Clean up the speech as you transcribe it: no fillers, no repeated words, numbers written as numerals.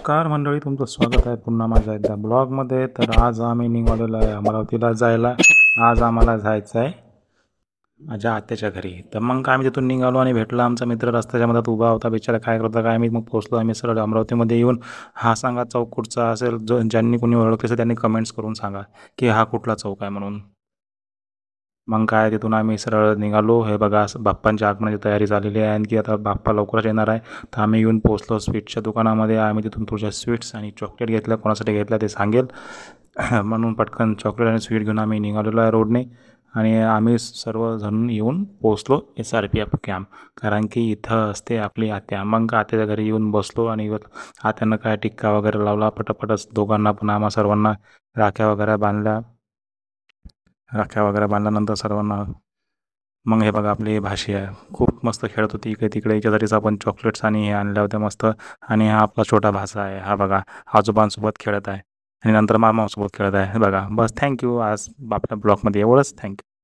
नमस्कार मंडळी, तुमचं स्वागत आहे पुन्हा माझ्या एकदा ब्लॉगमध्ये. तर आज आम्ही निघालेलो आहे अमरावतीला जायला. आज आम्हाला जायचं आहे माझ्या आत्याच्या घरी. तर मग आम्ही तिथून निघालो आणि भेटला आमचा मित्र रस्त्याच्या मधात उभा होता. बिचारा काय करता काय मी मग पोहोचलो आम्ही सरळ अमरावतीमध्ये येऊन. हा सांगा चौक कुठचा असेल, जो ज्यांनी कोणी ओळखले असेल त्यांनी कमेंट्स करून सांगा की हा कुठला चौक आहे म्हणून. मग काय तिथून आम्ही सरळ निघालो. हे बघा बाप्पांच्या आगमनाची तयारी झालेली आहे, आणखी आता बाप्पा लवकरच येणार आहे. तर आम्ही येऊन पोहोचलो स्वीटच्या दुकानामध्ये. आम्ही तिथून थोड्या स्वीट्स आणि चॉकलेट घेतल्या. कोणासाठी घेतल्या ते सांगेल म्हणून पटकन चॉकलेट आणि स्वीट घेऊन आम्ही निघालेलो आहे रोडने. आणि आम्ही सर्वजण येऊन पोहोचलो SRPF कॅम्प, कारण की इथं असते आपली आत्या. मग आत्याच्या घरी येऊन बसलो आणि आत्यानं काय टिक्का वगैरे लावला पटापटच दोघांना पण आम्हा सर्वांना. राख्या वगैरे बांधल्यानंतर सर्वांना मग हे बघा आपली भाषी आहे, खूप मस्त खेळत होती इकडे तिकडे. याच्यासाठीच आपण चॉकलेट्स आणि हे आणल्या होत्या मस्त. आणि हा आपला छोटा भाचा आहे, हा बघा आजोबांसोबत खेळत आहे आणि नंतर मामासोबत खेळत आहे. बघा बस, थँक्यू. आज आपल्या ब्लॉगमध्ये एवढंच, थँक्यू.